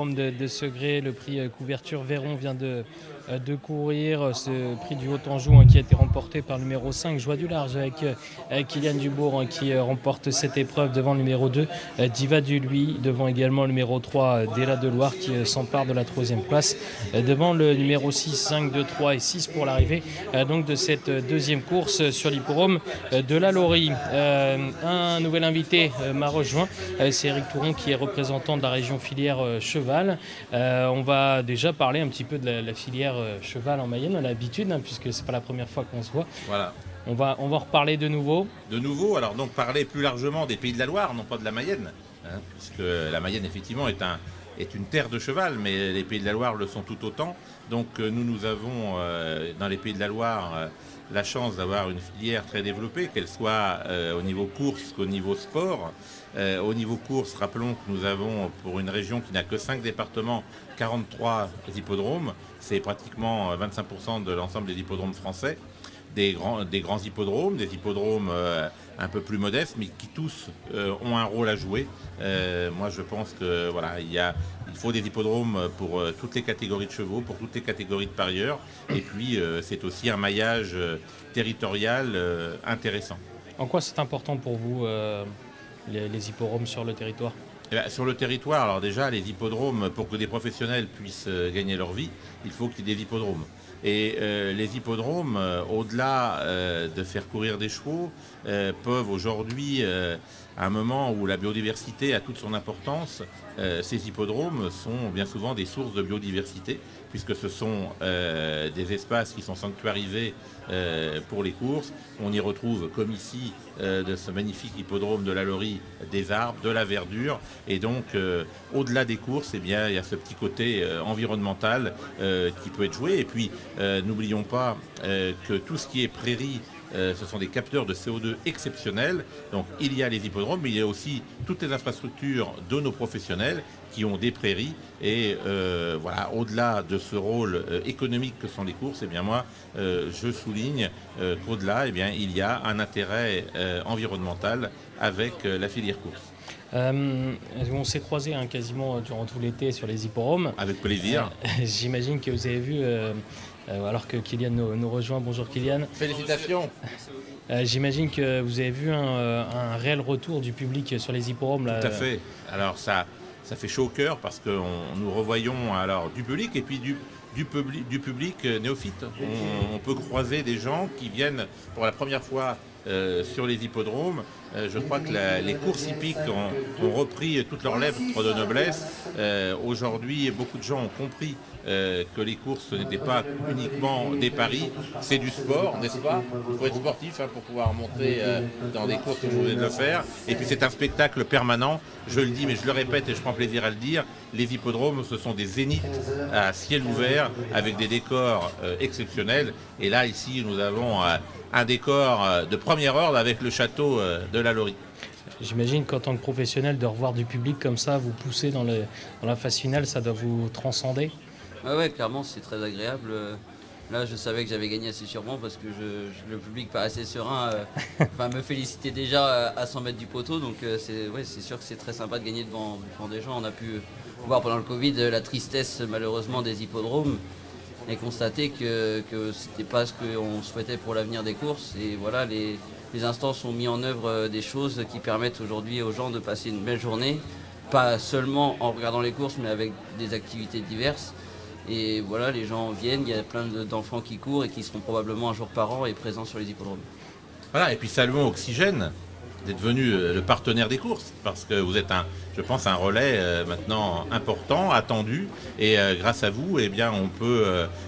De Segré, le prix couverture Véron vient de courir. Ce prix du Haut-Anjou qui a été remporté par le numéro 5, Joie du Large, avec Kylian Dubourg qui remporte cette épreuve devant le numéro 2, Diva du Lui, devant également le numéro 3, Della de Loire, qui s'empare de la troisième place, devant le numéro 6, 5, 2, 3 et 6 pour l'arrivée donc de cette deuxième course sur l'hippodrome de la Laurie. Un nouvel invité m'a rejoint, c'est Eric Touron qui est représentant de la région filière cheval. On va déjà parler un petit peu de la filière cheval en Mayenne, on a l'habitude, puisque c'est pas la première fois qu'on se voit. Voilà. On va en reparler de nouveau. Alors donc parler plus largement des Pays de la Loire, non pas de la Mayenne, puisque la Mayenne effectivement est une terre de cheval, mais les Pays de la Loire le sont tout autant. Donc nous avons dans les Pays de la Loire la chance d'avoir une filière très développée, qu'elle soit au niveau course qu'au niveau sport. Au niveau course, rappelons que nous avons, pour une région qui n'a que 5 départements, 43 hippodromes. C'est pratiquement 25% de l'ensemble des hippodromes français. Des grands hippodromes, des hippodromes un peu plus modestes, mais qui tous ont un rôle à jouer. Moi, je pense que voilà, il faut des hippodromes pour toutes les catégories de chevaux, pour toutes les catégories de parieurs. Et puis, c'est aussi un maillage territorial intéressant. En quoi c'est important pour vous les hippodromes sur le territoire ? Sur le territoire, alors déjà, les hippodromes, pour que des professionnels puissent gagner leur vie, il faut qu'il y ait des hippodromes. Et les hippodromes, au-delà de faire courir des chevaux, peuvent aujourd'hui, à un moment où la biodiversité a toute son importance, ces hippodromes sont bien souvent des sources de biodiversité, puisque ce sont des espaces qui sont sanctuarisés pour les courses. On y retrouve, comme ici, de ce magnifique hippodrome de la Laurie, des arbres, de la verdure. Et donc, au-delà des courses, eh bien, il y a ce petit côté environnemental qui peut être joué. Et puis, n'oublions pas que tout ce qui est prairie, ce sont des capteurs de CO2 exceptionnels. Donc il y a les hippodromes, mais il y a aussi toutes les infrastructures de nos professionnels qui ont des prairies. Et voilà, au-delà de ce rôle économique que sont les courses, eh bien moi, je souligne qu'au-delà, eh bien, il y a un intérêt environnemental avec la filière course. On s'est croisés quasiment durant tout l'été sur les hippodromes. Avec plaisir. J'imagine que vous avez vu, alors que Kylian nous rejoint. Bonjour Kylian. Félicitations. J'imagine que vous avez vu un réel retour du public sur les hippodromes. Là. Tout à fait. Alors ça fait chaud au cœur parce que nous revoyons alors du public et puis du public néophyte. On peut croiser des gens qui viennent pour la première fois sur les hippodromes. Je crois que les courses hippiques ont repris toutes leurs lettres de noblesse. Aujourd'hui, beaucoup de gens ont compris que les courses n'étaient pas uniquement des paris, c'est du sport, n'est-ce pas ? Il faut être sportif pour pouvoir monter dans des courses comme vous venez de le faire. Et puis c'est un spectacle permanent, je le dis mais je le répète et je prends plaisir à le dire, les hippodromes ce sont des zéniths à ciel ouvert avec des décors exceptionnels. Et là ici nous avons un décor de premier ordre avec le château de la Laurie. J'imagine qu'en tant que professionnel, de revoir du public comme ça, vous pousser dans la phase finale, ça doit vous transcender. Ouais, clairement, c'est très agréable. Là, je savais que j'avais gagné assez sûrement parce que le public paraissait serein, me félicitait déjà à 100 mètres du poteau. Donc c'est sûr que c'est très sympa de gagner devant des gens. On a pu voir pendant le Covid la tristesse malheureusement des hippodromes et constater que c'était pas ce qu'on souhaitait pour l'avenir des courses. Et voilà, les instances ont mis en œuvre des choses qui permettent aujourd'hui aux gens de passer une belle journée, pas seulement en regardant les courses, mais avec des activités diverses. Et voilà, les gens viennent, il y a plein d'enfants qui courent et qui seront probablement un jour par an et présents sur les hippodromes. Voilà, et puis saluons Oxygène d'être venu le partenaire des courses, parce que vous êtes je pense, un relais maintenant important, attendu, et grâce à vous, eh bien, on peut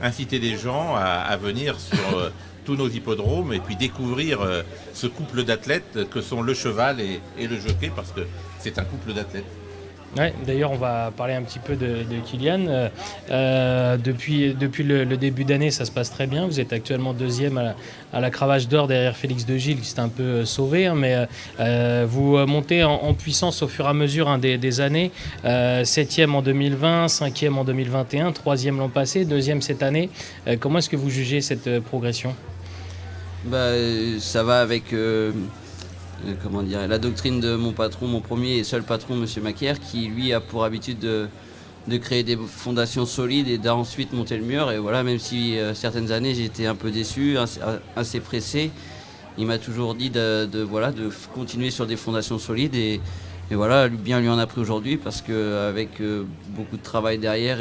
inciter les gens à venir sur tous nos hippodromes et puis découvrir ce couple d'athlètes que sont le cheval et le jockey, parce que c'est un couple d'athlètes. Ouais, d'ailleurs, on va parler un petit peu de Kylian. Depuis le début d'année, ça se passe très bien. Vous êtes actuellement deuxième à la cravache d'or derrière Félix de Gilles, qui s'est un peu sauvé. Mais vous montez en puissance au fur et à mesure des années. 7e en 2020, 5e en 2021, 3e l'an passé, 2e cette année. Comment est-ce que vous jugez cette progression ? Ça va avec... la doctrine de mon patron, mon premier et seul patron, M. Macaire, qui lui a pour habitude de créer des fondations solides et d'ensuite monter le mur. Et voilà, même si certaines années j'étais un peu déçu, assez pressé, il m'a toujours dit de continuer sur des fondations solides. Et voilà, bien lui en a pris aujourd'hui parce qu'avec beaucoup de travail derrière,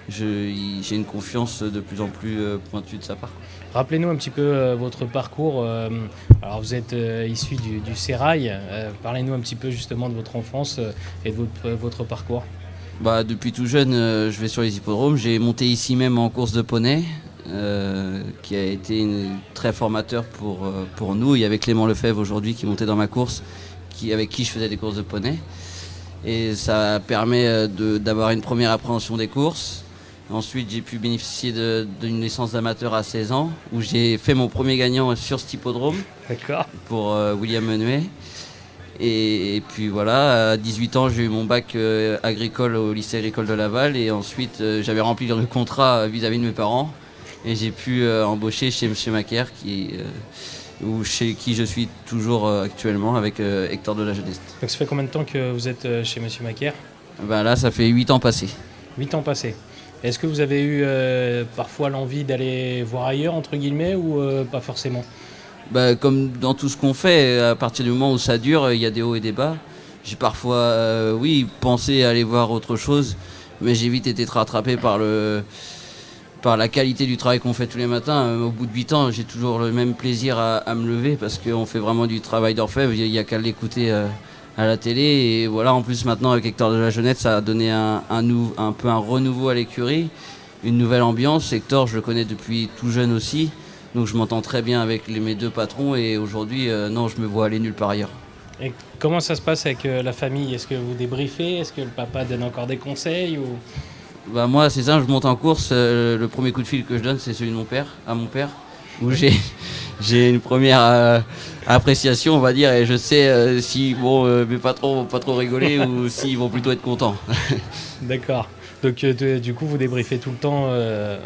j'ai une confiance de plus en plus pointue de sa part. Rappelez-nous un petit peu votre parcours. Alors vous êtes issu du Sérail. Parlez-nous un petit peu justement de votre enfance et de votre parcours. Depuis tout jeune, je vais sur les hippodromes. J'ai monté ici même en course de poney, qui a été très formateur pour nous. Il y avait Clément Lefebvre aujourd'hui qui montait dans ma course, avec qui je faisais des courses de poney. Et ça permet d'avoir une première appréhension des courses. Ensuite, j'ai pu bénéficier d'une licence d'amateur à 16 ans, où j'ai fait mon premier gagnant sur cet hippodrome. D'accord. Pour William Menuet. Et puis voilà, à 18 ans, j'ai eu mon bac agricole au lycée agricole de Laval. Et ensuite, j'avais rempli le contrat vis-à-vis de mes parents. Et j'ai pu embaucher chez M. Macaire, chez qui je suis toujours actuellement avec Hector de la Jeunesse. Donc ça fait combien de temps que vous êtes chez M. Macaire ? Là, ça fait 8 ans passés. 8 ans passés. Est-ce que vous avez eu parfois l'envie d'aller voir ailleurs, entre guillemets, ou pas forcément ? Comme dans tout ce qu'on fait, à partir du moment où ça dure, il y a des hauts et des bas. J'ai parfois, pensé aller voir autre chose, mais j'ai vite été rattrapé par la qualité du travail qu'on fait tous les matins. Au bout de 8 ans, j'ai toujours le même plaisir à me lever parce qu'on fait vraiment du travail d'orfèvre. Il n'y a qu'à l'écouter à la télé. Et voilà, en plus maintenant avec Hector de la Jeunette, ça a donné un peu un renouveau à l'écurie, une nouvelle ambiance. Hector, je le connais depuis tout jeune aussi. Donc je m'entends très bien avec mes deux patrons et aujourd'hui, non, je me vois aller nulle part ailleurs. Et comment ça se passe avec la famille ? Est-ce que vous débriefez ? Est-ce que le papa donne encore des conseils ou... Moi, c'est simple, je monte en course. Le premier coup de fil que je donne, c'est celui de mon père, où j'ai une première appréciation, on va dire, et je sais si mes patrons vont pas trop rigoler ou s'ils vont plutôt être contents. D'accord. Donc du coup, vous débriefez tout le temps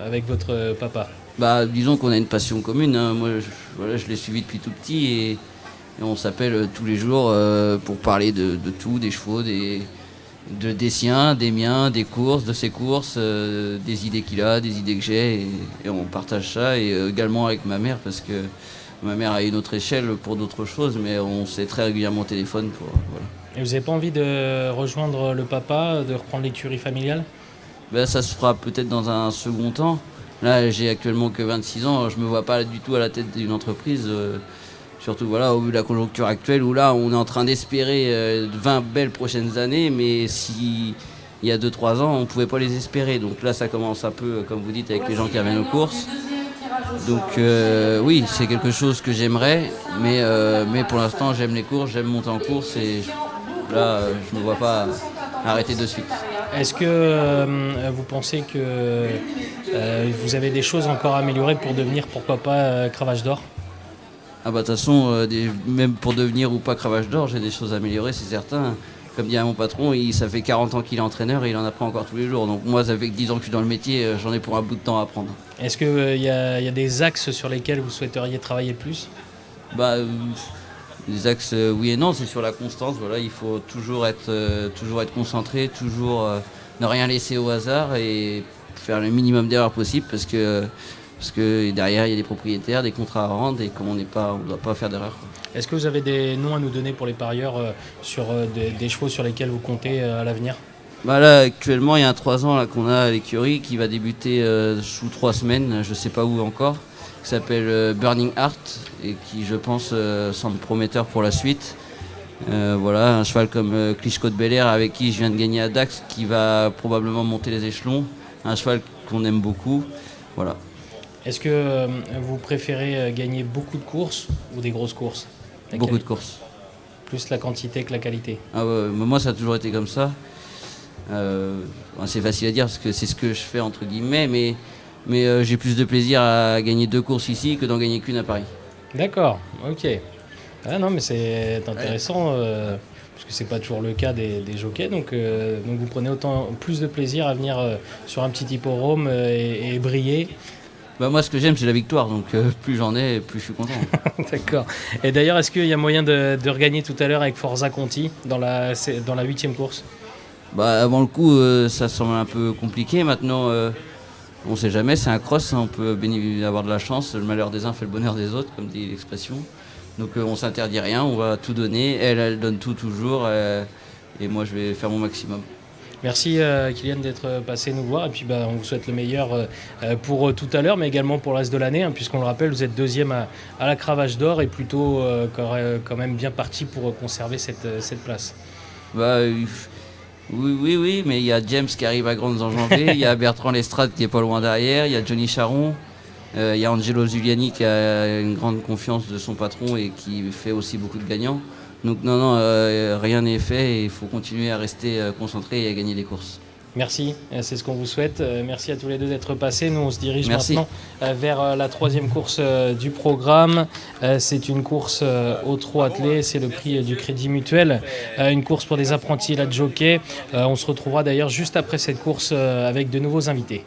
avec votre papa ? Disons qu'on a une passion commune. Hein. Moi, je l'ai suivi depuis tout petit et on s'appelle tous les jours pour parler de tout, des chevaux, des siens, des miens, des courses, de ses courses, des idées qu'il a, des idées que j'ai et on partage ça et également avec ma mère parce que ma mère a une autre échelle pour d'autres choses mais on s'est très régulièrement au téléphone pour voilà. Et vous n'avez pas envie de rejoindre le papa, de reprendre l'écurie familiale ? Ça se fera peut-être dans un second temps. Là, j'ai actuellement que 26 ans, je me vois pas du tout à la tête d'une entreprise. Surtout au vu de la conjoncture actuelle où là on est en train d'espérer 20 belles prochaines années, mais si il y a 2-3 ans on ne pouvait pas les espérer. Donc là ça commence un peu comme vous dites avec les gens qui amènent aux courses. Donc oui, c'est quelque chose que j'aimerais, mais pour l'instant j'aime les courses, j'aime monter en course et là je ne me vois pas arrêter de suite. Est-ce que vous pensez que vous avez des choses encore à améliorer pour devenir, pourquoi pas, Cravache d'Or ? De toute façon, même pour devenir ou pas Cravache d'Or, j'ai des choses à améliorer, c'est certain. Comme dit mon patron, ça fait 40 ans qu'il est entraîneur et il en apprend encore tous les jours. Donc moi, ça fait que 10 ans que je suis dans le métier, j'en ai pour un bout de temps à apprendre. Est-ce qu'il y a des axes sur lesquels vous souhaiteriez travailler plus ? Les axes, oui et non, c'est sur la constance. Voilà, il faut toujours être concentré, toujours ne rien laisser au hasard et faire le minimum d'erreurs possible parce que derrière il y a des propriétaires, des contrats à rendre et qu'on ne doit pas faire d'erreurs. Est-ce que vous avez des noms à nous donner pour les parieurs sur des chevaux sur lesquels vous comptez à l'avenir ? Là actuellement il y a un 3 ans là, qu'on a à l'écurie qui va débuter sous 3 semaines, je ne sais pas où encore, qui s'appelle Burning Heart et qui je pense semble prometteur pour la suite. Un cheval comme Klitschko de Bel Air avec qui je viens de gagner à Dax qui va probablement monter les échelons, un cheval qu'on aime beaucoup. Voilà. Est-ce que vous préférez gagner beaucoup de courses ou des grosses courses ? Beaucoup de courses. Plus la quantité que la qualité ? Moi ça a toujours été comme ça. C'est facile à dire parce que c'est ce que je fais entre guillemets, mais j'ai plus de plaisir à gagner 2 courses ici que d'en gagner qu'une à Paris. D'accord, ok. Ah non mais c'est intéressant parce que c'est pas toujours le cas des jockeys, donc vous prenez plus de plaisir à venir sur un petit hippodrome et briller. Moi ce que j'aime c'est la victoire, donc plus j'en ai, plus je suis content. D'accord. Et d'ailleurs est-ce qu'il y a moyen de regagner tout à l'heure avec Forza Conti dans la 8e course ? Bah, avant le coup, ça semble un peu compliqué. Maintenant, on ne sait jamais, c'est un cross, hein, on peut avoir de la chance. Le malheur des uns fait le bonheur des autres, comme dit l'expression. Donc on s'interdit rien, on va tout donner. Elle donne tout toujours. Et moi, je vais faire mon maximum. Merci Kylian d'être passé nous voir et puis on vous souhaite le meilleur pour tout à l'heure mais également pour le reste de l'année hein, puisqu'on le rappelle vous êtes deuxième à la Cravache d'Or et plutôt quand même bien parti pour conserver cette place. Bah, oui, mais il y a James qui arrive à grandes enjambées, il y a Bertrand Lestrade qui est pas loin derrière, il y a Johnny Charon, il y a Angelo Zuliani qui a une grande confiance de son patron et qui fait aussi beaucoup de gagnants. Donc non, rien n'est fait et il faut continuer à rester concentré et à gagner des courses. Merci, c'est ce qu'on vous souhaite. Merci à tous les deux d'être passés. Nous, on se dirige maintenant vers la troisième course du programme. C'est une course au trot attelé, c'est le prix du Crédit Mutuel. Une course pour des apprentis et la jockey. On se retrouvera d'ailleurs juste après cette course avec de nouveaux invités.